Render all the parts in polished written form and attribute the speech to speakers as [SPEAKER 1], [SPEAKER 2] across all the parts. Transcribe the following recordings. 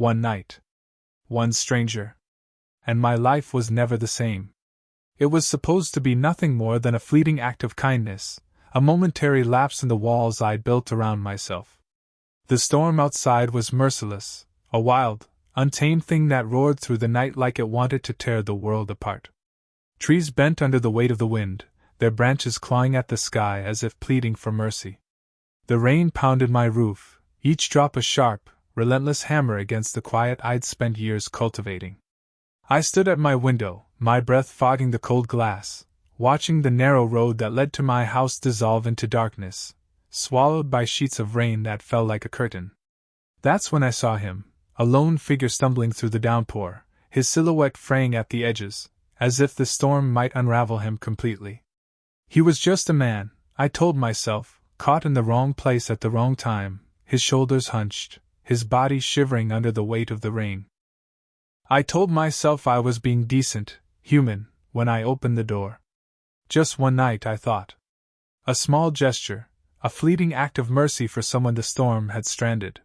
[SPEAKER 1] One night. One stranger. And my life was never the same. It was supposed to be nothing more than a fleeting act of kindness, a momentary lapse in the walls I'd built around myself. The storm outside was merciless, a wild, untamed thing that roared through the night like it wanted to tear the world apart. Trees bent under the weight of the wind, their branches clawing at the sky as if pleading for mercy. The rain pounded my roof, each drop a sharp, relentless hammer against the quiet I'd spent years cultivating. I stood at my window, my breath fogging the cold glass, watching the narrow road that led to my house dissolve into darkness, swallowed by sheets of rain that fell like a curtain. That's when I saw him, a lone figure stumbling through the downpour, his silhouette fraying at the edges, as if the storm might unravel him completely. He was just a man, I told myself, caught in the wrong place at the wrong time, his shoulders hunched, his body shivering under the weight of the rain. I told myself I was being decent, human, when I opened the door. Just one night, I thought. A small gesture, a fleeting act of mercy for someone the storm had stranded.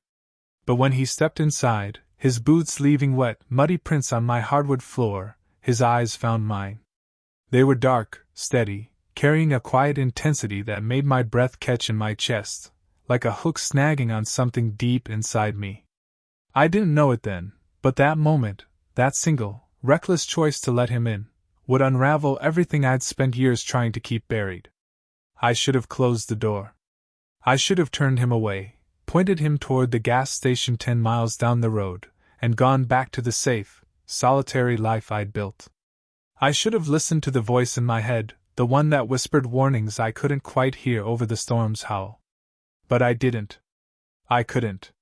[SPEAKER 1] But when he stepped inside, his boots leaving wet, muddy prints on my hardwood floor, his eyes found mine. They were dark, steady, carrying a quiet intensity that made my breath catch in my chest, like a hook snagging on something deep inside me. I didn't know it then, but that moment, that single, reckless choice to let him in, would unravel everything I'd spent years trying to keep buried. I should have closed the door. I should have turned him away, pointed him toward the gas station 10 miles down the road, and gone back to the safe, solitary life I'd built. I should have listened to the voice in my head, the one that whispered warnings I couldn't quite hear over the storm's howl. But I didn't. I couldn't.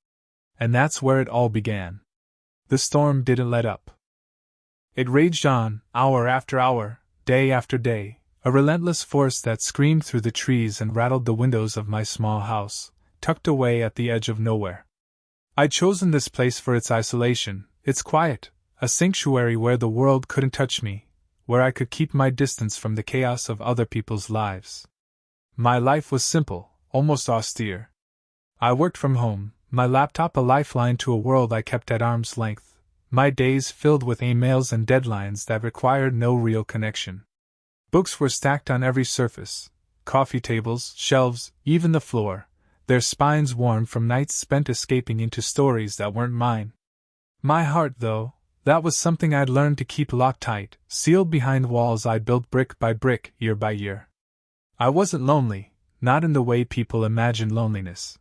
[SPEAKER 1] And that's where it all began. The storm didn't let up. It raged on, hour after hour, day after day, a relentless force that screamed through the trees and rattled the windows of my small house, tucked away at the edge of nowhere. I'd chosen this place for its isolation, its quiet, a sanctuary where the world couldn't touch me, where I could keep my distance from the chaos of other people's lives. My life was simple, almost austere. I worked from home, my laptop a lifeline to a world I kept at arm's length, my days filled with emails and deadlines that required no real connection. Books were stacked on every surface, coffee tables, shelves, even the floor, their spines worn from nights spent escaping into stories that weren't mine. My heart, though, that was something I'd learned to keep locked tight, sealed behind walls I'd built brick by brick, year by year. I wasn't lonely, not in the way people imagine loneliness.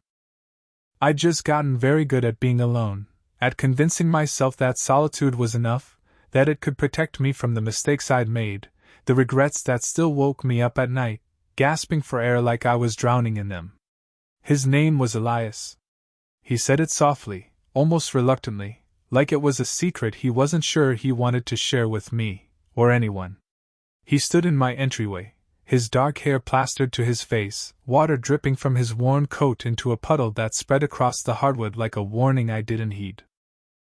[SPEAKER 1] I'd just gotten very good at being alone, at convincing myself that solitude was enough, that it could protect me from the mistakes I'd made, the regrets that still woke me up at night, gasping for air like I was drowning in them. His name was Elias. He said it softly, almost reluctantly, like it was a secret he wasn't sure he wanted to share with me, or anyone. He stood in my entryway, his dark hair plastered to his face, water dripping from his worn coat into a puddle that spread across the hardwood like a warning I didn't heed.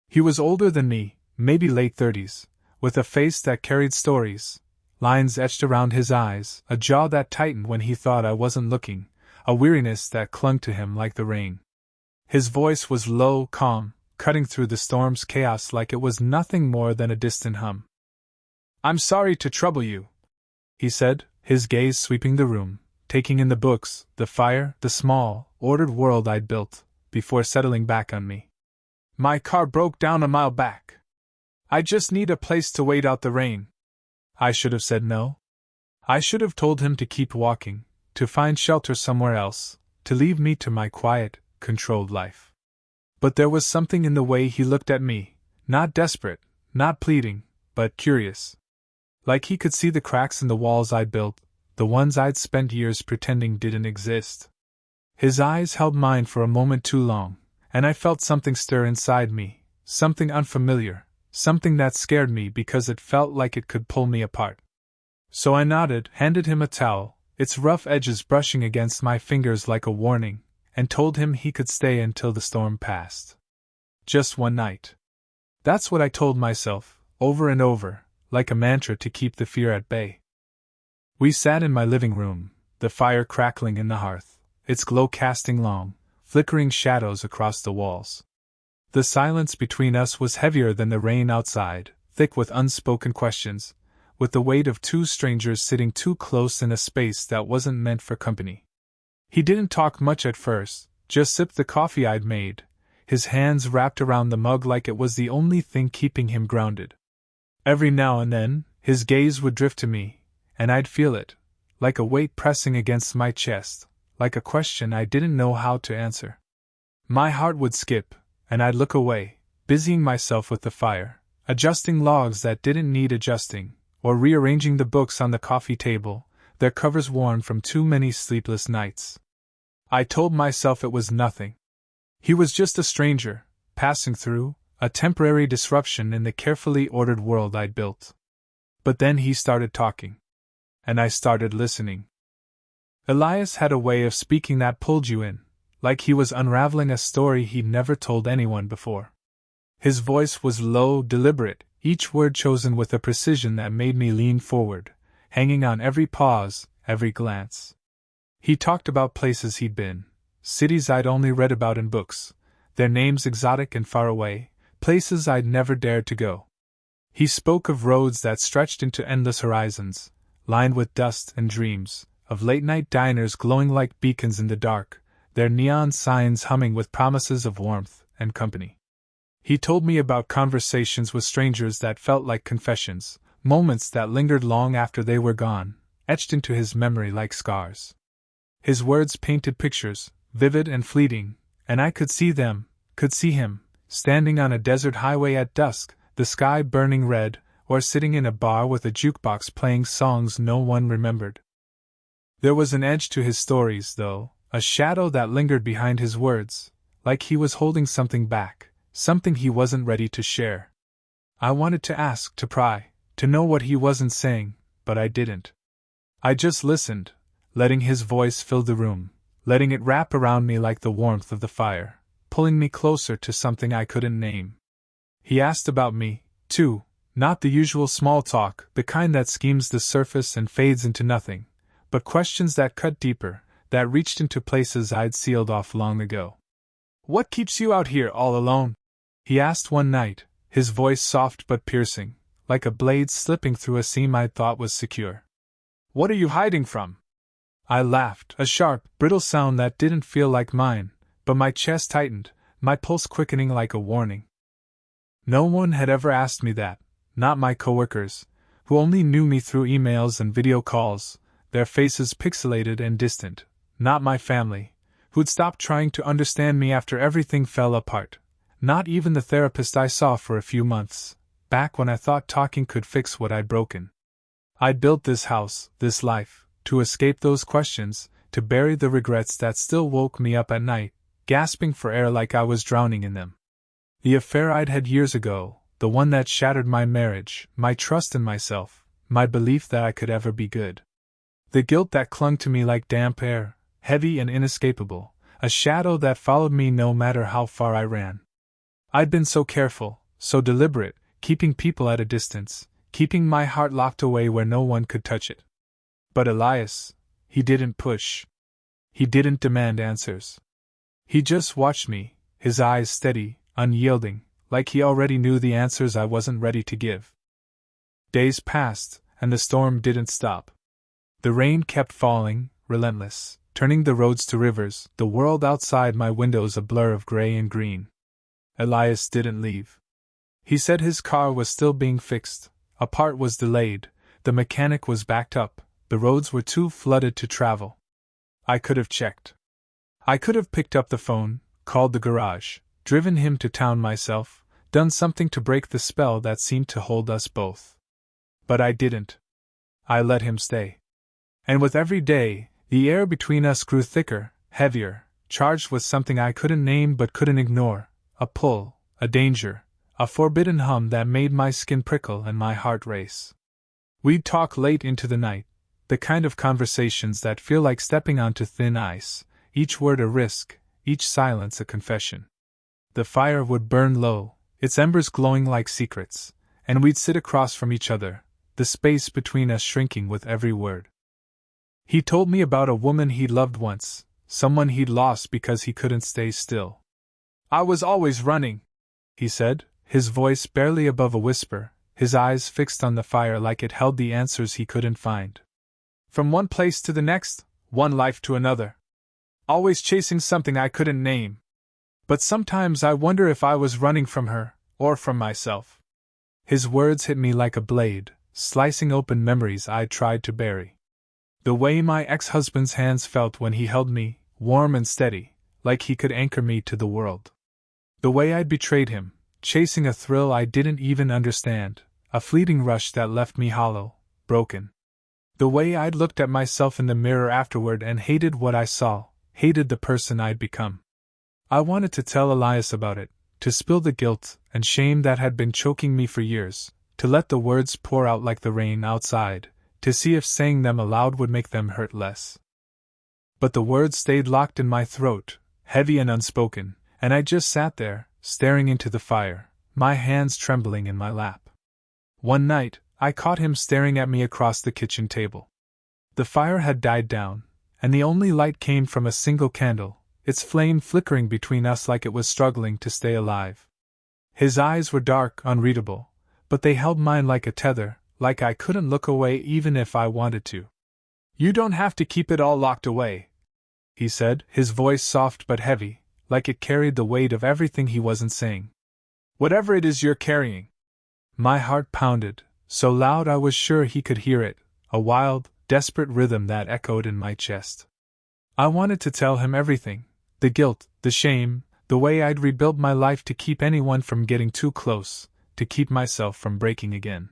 [SPEAKER 1] He was older than me, maybe late 30s, with a face that carried stories, lines etched around his eyes, a jaw that tightened when he thought I wasn't looking, a weariness that clung to him like the rain. His voice was low, calm, cutting through the storm's chaos like it was nothing more than a distant hum. "I'm sorry to trouble you," he said, his gaze sweeping the room, taking in the books, the fire, the small, ordered world I'd built, before settling back on me. "My car broke down a mile back. I just need a place to wait out the rain." I should have said no. I should have told him to keep walking, to find shelter somewhere else, to leave me to my quiet, controlled life. But there was something in the way he looked at me, not desperate, not pleading, but curious. Like he could see the cracks in the walls I'd built, the ones I'd spent years pretending didn't exist. His eyes held mine for a moment too long, and I felt something stir inside me, something unfamiliar, something that scared me because it felt like it could pull me apart. So I nodded, handed him a towel, its rough edges brushing against my fingers like a warning, and told him he could stay until the storm passed. Just one night. That's what I told myself, over and over, like a mantra to keep the fear at bay. We sat in my living room, the fire crackling in the hearth, its glow casting long, flickering shadows across the walls. The silence between us was heavier than the rain outside, thick with unspoken questions, with the weight of two strangers sitting too close in a space that wasn't meant for company. He didn't talk much at first, just sipped the coffee I'd made, his hands wrapped around the mug like it was the only thing keeping him grounded. Every now and then, his gaze would drift to me, and I'd feel it, like a weight pressing against my chest, like a question I didn't know how to answer. My heart would skip, and I'd look away, busying myself with the fire, adjusting logs that didn't need adjusting, or rearranging the books on the coffee table, their covers worn from too many sleepless nights. I told myself it was nothing. He was just a stranger, passing through, a temporary disruption in the carefully ordered world I'd built. But then he started talking. And I started listening. Elias had a way of speaking that pulled you in, like he was unraveling a story he'd never told anyone before. His voice was low, deliberate, each word chosen with a precision that made me lean forward, hanging on every pause, every glance. He talked about places he'd been, cities I'd only read about in books, their names exotic and far away, places I'd never dared to go. He spoke of roads that stretched into endless horizons, lined with dust and dreams, of late-night diners glowing like beacons in the dark, their neon signs humming with promises of warmth and company. He told me about conversations with strangers that felt like confessions, moments that lingered long after they were gone, etched into his memory like scars. His words painted pictures, vivid and fleeting, and I could see them, could see him, standing on a desert highway at dusk, the sky burning red, or sitting in a bar with a jukebox playing songs no one remembered. There was an edge to his stories, though, a shadow that lingered behind his words, like he was holding something back, something he wasn't ready to share. I wanted to ask, to pry, to know what he wasn't saying, but I didn't. I just listened, letting his voice fill the room, letting it wrap around me like the warmth of the fire, pulling me closer to something I couldn't name. He asked about me, too, not the usual small talk, the kind that skims the surface and fades into nothing, but questions that cut deeper, that reached into places I'd sealed off long ago. "What keeps you out here all alone?" he asked one night, his voice soft but piercing, like a blade slipping through a seam I'd thought was secure. "What are you hiding from?" I laughed, a sharp, brittle sound that didn't feel like mine, but my chest tightened, my pulse quickening like a warning. No one had ever asked me that, not my coworkers, who only knew me through emails and video calls, their faces pixelated and distant, not my family, who'd stopped trying to understand me after everything fell apart, not even the therapist I saw for a few months, back when I thought talking could fix what I'd broken. I'd built this house, this life, to escape those questions, to bury the regrets that still woke me up at night, gasping for air like I was drowning in them. The affair I'd had years ago, the one that shattered my marriage, my trust in myself, my belief that I could ever be good. The guilt that clung to me like damp air, heavy and inescapable, a shadow that followed me no matter how far I ran. I'd been so careful, so deliberate, keeping people at a distance, keeping my heart locked away where no one could touch it. But Elias, he didn't push. He didn't demand answers. He just watched me, his eyes steady, unyielding, like he already knew the answers I wasn't ready to give. Days passed, and the storm didn't stop. The rain kept falling, relentless, turning the roads to rivers, the world outside my windows a blur of gray and green. Elias didn't leave. He said his car was still being fixed, a part was delayed, the mechanic was backed up, the roads were too flooded to travel. I could have checked. I could have picked up the phone, called the garage, driven him to town myself, done something to break the spell that seemed to hold us both. But I didn't. I let him stay. And with every day, the air between us grew thicker, heavier, charged with something I couldn't name but couldn't ignore, a pull, a danger, a forbidden hum that made my skin prickle and my heart race. We'd talk late into the night, the kind of conversations that feel like stepping onto thin ice, each word a risk, each silence a confession. The fire would burn low, its embers glowing like secrets, and we'd sit across from each other, the space between us shrinking with every word. He told me about a woman he'd loved once, someone he'd lost because he couldn't stay still. "I was always running," he said, his voice barely above a whisper, his eyes fixed on the fire like it held the answers he couldn't find. From one place to the next, one life to another. Always chasing something I couldn't name. But sometimes I wonder if I was running from her, or from myself. His words hit me like a blade, slicing open memories I'd tried to bury. The way my ex-husband's hands felt when he held me, warm and steady, like he could anchor me to the world. The way I'd betrayed him, chasing a thrill I didn't even understand, a fleeting rush that left me hollow, broken. The way I'd looked at myself in the mirror afterward and hated what I saw, hated the person I'd become. I wanted to tell Elias about it, to spill the guilt and shame that had been choking me for years, to let the words pour out like the rain outside, to see if saying them aloud would make them hurt less. But the words stayed locked in my throat, heavy and unspoken, and I just sat there, staring into the fire, my hands trembling in my lap. One night, I caught him staring at me across the kitchen table. The fire had died down, and the only light came from a single candle, its flame flickering between us like it was struggling to stay alive. His eyes were dark, unreadable, but they held mine like a tether, like I couldn't look away even if I wanted to. "You don't have to keep it all locked away," he said, his voice soft but heavy, like it carried the weight of everything he wasn't saying. "Whatever it is you're carrying." My heart pounded, so loud I was sure he could hear it, a wild, desperate rhythm that echoed in my chest. I wanted to tell him everything, the guilt, the shame, the way I'd rebuilt my life to keep anyone from getting too close, to keep myself from breaking again.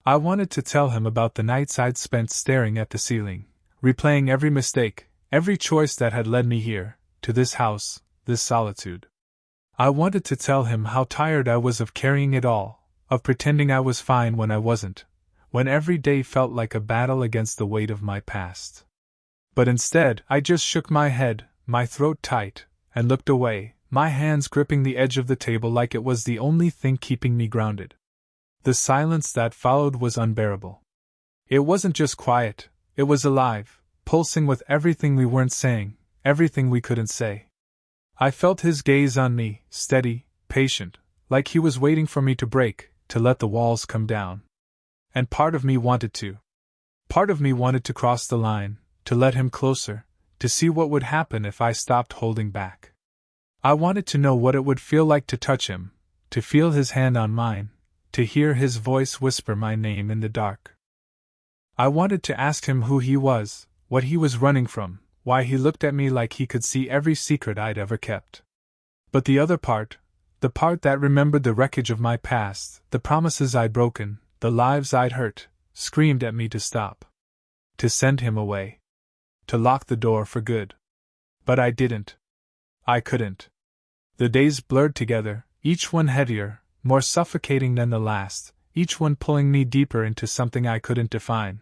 [SPEAKER 1] I wanted to tell him about the nights I'd spent staring at the ceiling, replaying every mistake, every choice that had led me here, to this house, this solitude. I wanted to tell him how tired I was of carrying it all, of pretending I was fine when I wasn't, when every day felt like a battle against the weight of my past. But instead, I just shook my head, my throat tight, and looked away, my hands gripping the edge of the table like it was the only thing keeping me grounded. The silence that followed was unbearable. It wasn't just quiet, it was alive, pulsing with everything we weren't saying, everything we couldn't say. I felt his gaze on me, steady, patient, like he was waiting for me to break, to let the walls come down. And part of me wanted to. Part of me wanted to cross the line, to let him closer, to see what would happen if I stopped holding back. I wanted to know what it would feel like to touch him, to feel his hand on mine, to hear his voice whisper my name in the dark. I wanted to ask him who he was, what he was running from, why he looked at me like he could see every secret I'd ever kept. But the other part, the part that remembered the wreckage of my past, the promises I'd broken, the lives I'd hurt, screamed at me to stop. To send him away. To lock the door for good. But I didn't. I couldn't. The days blurred together, each one heavier, more suffocating than the last, each one pulling me deeper into something I couldn't define.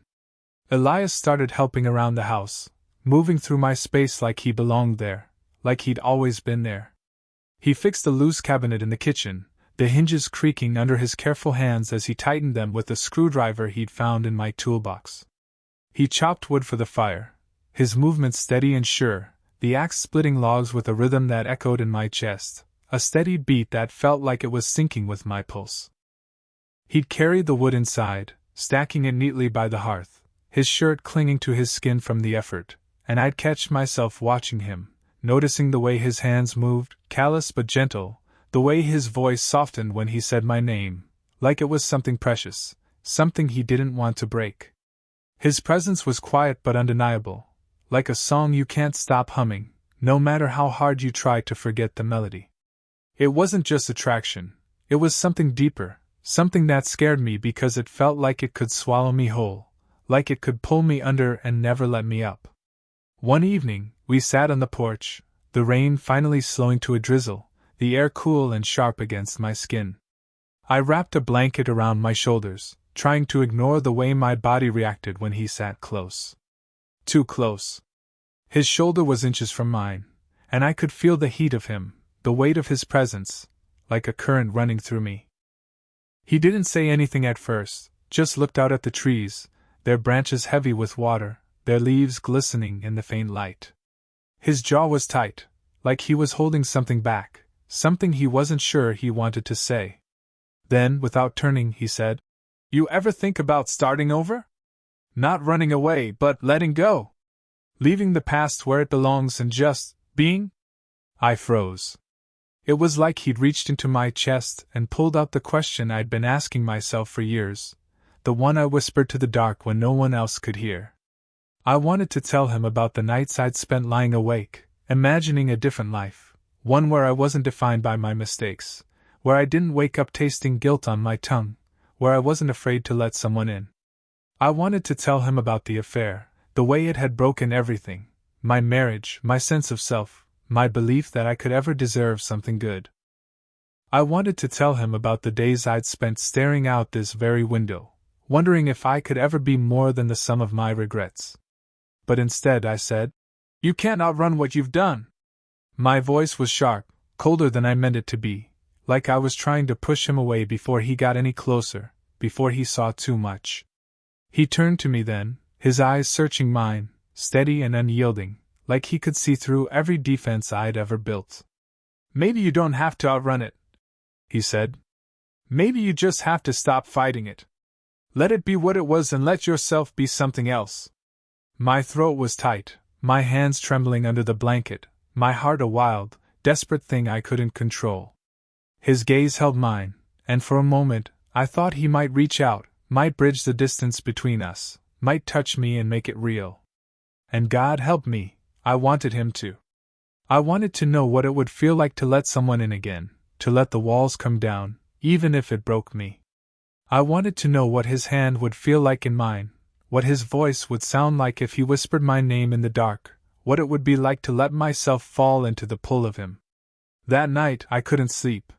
[SPEAKER 1] Elias started helping around the house, moving through my space like he belonged there, like he'd always been there. He fixed the loose cabinet in the kitchen, the hinges creaking under his careful hands as he tightened them with a screwdriver he'd found in my toolbox. He chopped wood for the fire, his movements steady and sure, the axe splitting logs with a rhythm that echoed in my chest, a steady beat that felt like it was syncing with my pulse. He'd carry the wood inside, stacking it neatly by the hearth, his shirt clinging to his skin from the effort, and I'd catch myself watching him, noticing the way his hands moved, callous but gentle, the way his voice softened when he said my name, like it was something precious, something he didn't want to break. His presence was quiet but undeniable, like a song you can't stop humming, no matter how hard you try to forget the melody. It wasn't just attraction, it was something deeper, something that scared me because it felt like it could swallow me whole, like it could pull me under and never let me up. One evening, we sat on the porch, the rain finally slowing to a drizzle, the air cool and sharp against my skin. I wrapped a blanket around my shoulders, trying to ignore the way my body reacted when he sat close. Too close. His shoulder was inches from mine, and I could feel the heat of him, the weight of his presence, like a current running through me. He didn't say anything at first, just looked out at the trees, their branches heavy with water, their leaves glistening in the faint light. His jaw was tight, like he was holding something back, something he wasn't sure he wanted to say. Then, without turning, he said, "You ever think about starting over? Not running away, but letting go? Leaving the past where it belongs and just being?" I froze. It was like he'd reached into my chest and pulled out the question I'd been asking myself for years, the one I whispered to the dark when no one else could hear. I wanted to tell him about the nights I'd spent lying awake, imagining a different life, one where I wasn't defined by my mistakes, where I didn't wake up tasting guilt on my tongue, where I wasn't afraid to let someone in. I wanted to tell him about the affair, the way it had broken everything, my marriage, my sense of self, my belief that I could ever deserve something good. I wanted to tell him about the days I'd spent staring out this very window, wondering if I could ever be more than the sum of my regrets. But instead I said, "You can't outrun what you've done." My voice was sharp, colder than I meant it to be, like I was trying to push him away before he got any closer, before he saw too much. He turned to me then, his eyes searching mine, steady and unyielding, like he could see through every defense I'd ever built. "Maybe you don't have to outrun it," he said. "Maybe you just have to stop fighting it. Let it be what it was and let yourself be something else." My throat was tight, my hands trembling under the blanket, my heart a wild, desperate thing I couldn't control. His gaze held mine, and for a moment, I thought he might reach out, might bridge the distance between us, might touch me and make it real. And God help me, I wanted him to. I wanted to know what it would feel like to let someone in again, to let the walls come down, even if it broke me. I wanted to know what his hand would feel like in mine, what his voice would sound like if he whispered my name in the dark, what it would be like to let myself fall into the pull of him. That night I couldn't sleep.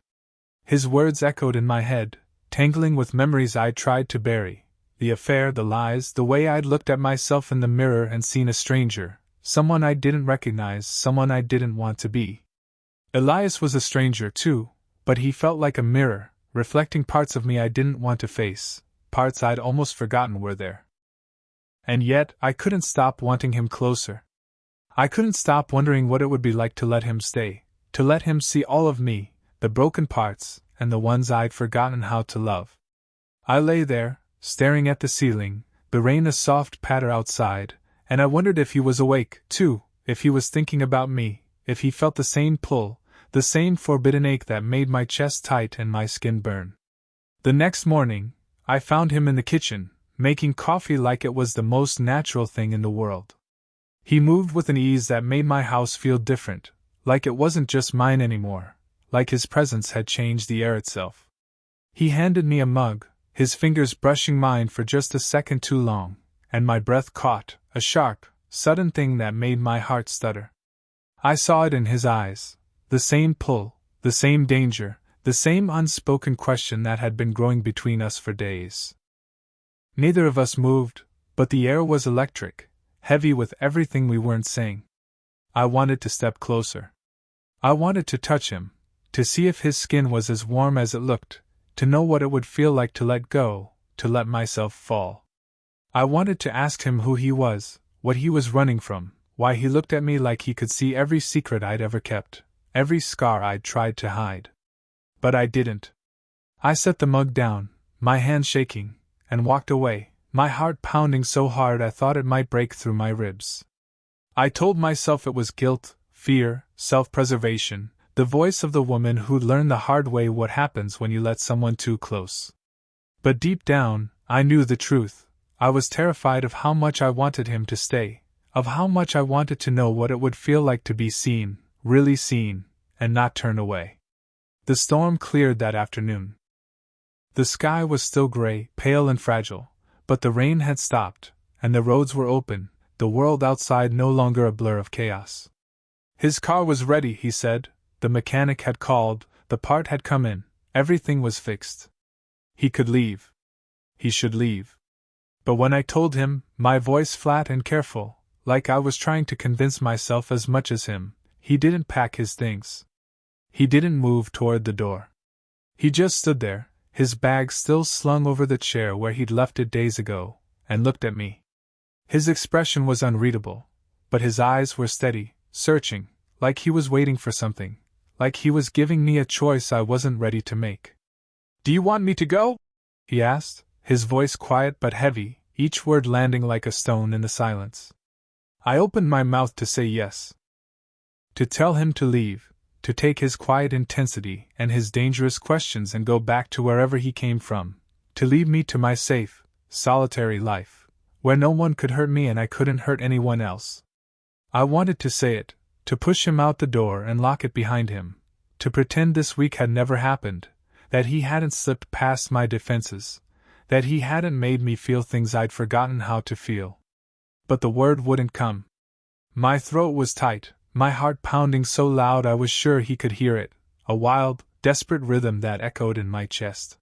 [SPEAKER 1] His words echoed in my head, tangling with memories I'd tried to bury, the affair, the lies, the way I'd looked at myself in the mirror and seen a stranger, someone I didn't recognize, someone I didn't want to be. Elias was a stranger too, but he felt like a mirror, reflecting parts of me I didn't want to face, parts I'd almost forgotten were there. And yet, I couldn't stop wanting him closer. I couldn't stop wondering what it would be like to let him stay, to let him see all of me, the broken parts, and the ones I'd forgotten how to love. I lay there, staring at the ceiling, the rain a soft patter outside, and I wondered if he was awake, too, if he was thinking about me, if he felt the same pull, the same forbidden ache that made my chest tight and my skin burn. The next morning, I found him in the kitchen, making coffee like it was the most natural thing in the world. He moved with an ease that made my house feel different, like it wasn't just mine anymore, like his presence had changed the air itself. He handed me a mug, his fingers brushing mine for just a second too long, and my breath caught, a sharp, sudden thing that made my heart stutter. I saw it in his eyes, the same pull, the same danger, the same unspoken question that had been growing between us for days. Neither of us moved, but the air was electric, heavy with everything we weren't saying. I wanted to step closer. I wanted to touch him, to see if his skin was as warm as it looked, to know what it would feel like to let go, to let myself fall. I wanted to ask him who he was, what he was running from, why he looked at me like he could see every secret I'd ever kept, every scar I'd tried to hide. But I didn't. I set the mug down, my hand shaking, and walked away, my heart pounding so hard I thought it might break through my ribs. I told myself it was guilt, fear, self-preservation, the voice of the woman who'd learned the hard way what happens when you let someone too close. But deep down, I knew the truth. I was terrified of how much I wanted him to stay, of how much I wanted to know what it would feel like to be seen, really seen, and not turn away. The storm cleared that afternoon. The sky was still gray, pale and fragile, but the rain had stopped, and the roads were open, the world outside no longer a blur of chaos. His car was ready, he said, the mechanic had called, the part had come in, everything was fixed. He could leave. He should leave. But when I told him, my voice flat and careful, like I was trying to convince myself as much as him, he didn't pack his things. He didn't move toward the door. He just stood there, his bag still slung over the chair where he'd left it days ago, and looked at me. His expression was unreadable, but his eyes were steady, searching, like he was waiting for something, like he was giving me a choice I wasn't ready to make. "Do you want me to go?" he asked, his voice quiet but heavy, each word landing like a stone in the silence. I opened my mouth to say yes. To tell him to leave, to take his quiet intensity and his dangerous questions and go back to wherever he came from, to leave me to my safe, solitary life, where no one could hurt me and I couldn't hurt anyone else. I wanted to say it, to push him out the door and lock it behind him, to pretend this week had never happened, that he hadn't slipped past my defenses, that he hadn't made me feel things I'd forgotten how to feel. But the word wouldn't come. My throat was tight, my heart pounding so loud I was sure he could hear it, a wild, desperate rhythm that echoed in my chest.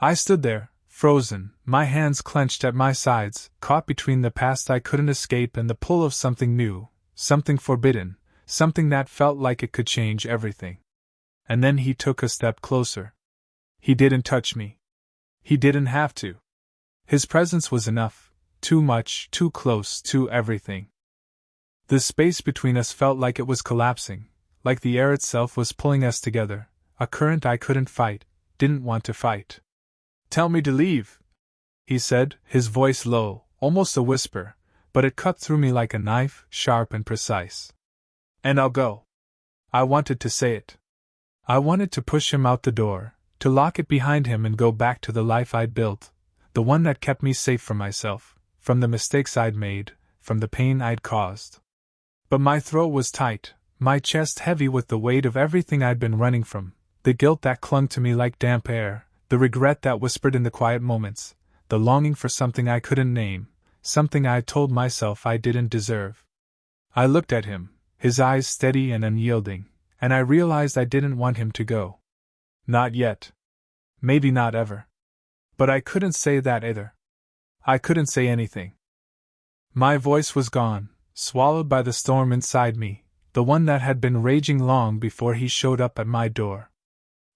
[SPEAKER 1] I stood there, frozen, my hands clenched at my sides, caught between the past I couldn't escape and the pull of something new, something forbidden, something that felt like it could change everything. And then he took a step closer. He didn't touch me. He didn't have to. His presence was enough, too much, too close, too everything. The space between us felt like it was collapsing, like the air itself was pulling us together, a current I couldn't fight, didn't want to fight. "Tell me to leave," he said, his voice low, almost a whisper, but it cut through me like a knife, sharp and precise. "And I'll go." I wanted to say it. I wanted to push him out the door, to lock it behind him and go back to the life I'd built, the one that kept me safe from myself, from the mistakes I'd made, from the pain I'd caused. But my throat was tight, my chest heavy with the weight of everything I'd been running from, the guilt that clung to me like damp air, the regret that whispered in the quiet moments, the longing for something I couldn't name, something I told myself I didn't deserve. I looked at him, his eyes steady and unyielding, and I realized I didn't want him to go. Not yet. Maybe not ever. But I couldn't say that either. I couldn't say anything. My voice was gone, swallowed by the storm inside me, the one that had been raging long before he showed up at my door.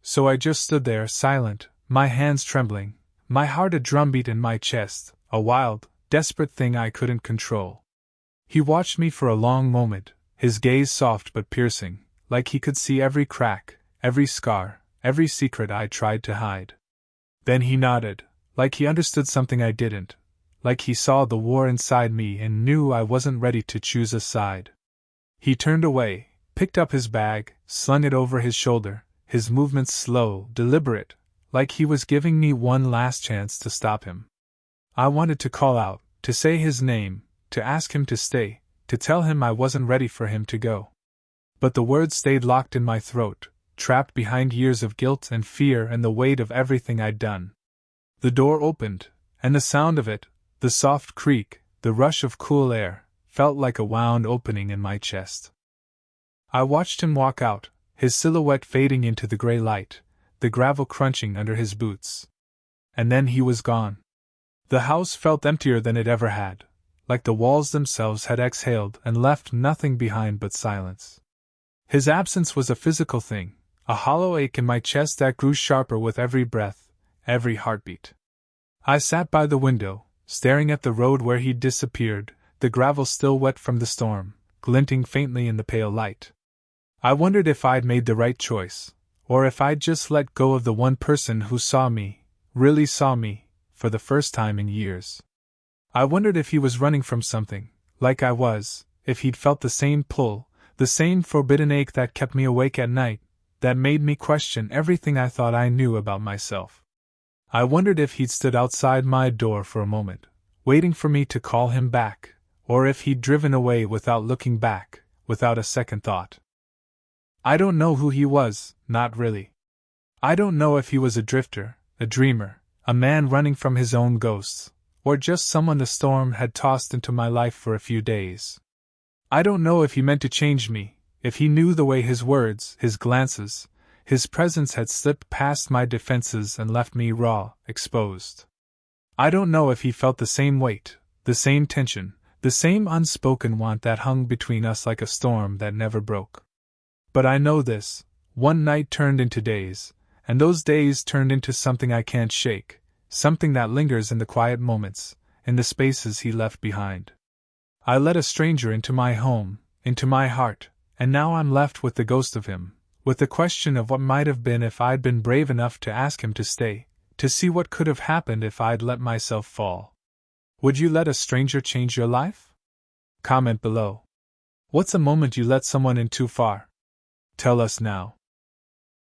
[SPEAKER 1] So I just stood there, silent, my hands trembling, my heart a drumbeat in my chest, a wild, desperate thing I couldn't control. He watched me for a long moment, his gaze soft but piercing, like he could see every crack, every scar, every secret I tried to hide. Then he nodded, like he understood something I didn't, like he saw the war inside me and knew I wasn't ready to choose a side. He turned away, picked up his bag, slung it over his shoulder, his movements slow, deliberate, like he was giving me one last chance to stop him. I wanted to call out, to say his name, to ask him to stay, to tell him I wasn't ready for him to go. But the words stayed locked in my throat, trapped behind years of guilt and fear and the weight of everything I'd done. The door opened, and the sound of it, the soft creak, the rush of cool air, felt like a wound opening in my chest. I watched him walk out, his silhouette fading into the gray light, the gravel crunching under his boots. And then he was gone. The house felt emptier than it ever had, like the walls themselves had exhaled and left nothing behind but silence. His absence was a physical thing, a hollow ache in my chest that grew sharper with every breath, every heartbeat. I sat by the window, staring at the road where he'd disappeared, the gravel still wet from the storm, glinting faintly in the pale light. I wondered if I'd made the right choice, or if I'd just let go of the one person who saw me, really saw me, for the first time in years. I wondered if he was running from something, like I was, if he'd felt the same pull, the same forbidden ache that kept me awake at night, that made me question everything I thought I knew about myself. I wondered if he'd stood outside my door for a moment, waiting for me to call him back, or if he'd driven away without looking back, without a second thought. I don't know who he was, not really. I don't know if he was a drifter, a dreamer, a man running from his own ghosts, or just someone the storm had tossed into my life for a few days. I don't know if he meant to change me, if he knew the way his words, his glances, his presence had slipped past my defenses and left me raw, exposed. I don't know if he felt the same weight, the same tension, the same unspoken want that hung between us like a storm that never broke. But I know this: one night turned into days, and those days turned into something I can't shake, something that lingers in the quiet moments, in the spaces he left behind. I let a stranger into my home, into my heart, and now I'm left with the ghost of him, with the question of what might have been if I'd been brave enough to ask him to stay, to see what could have happened if I'd let myself fall. Would you let a stranger change your life? Comment below. What's a moment you let someone in too far? Tell us now.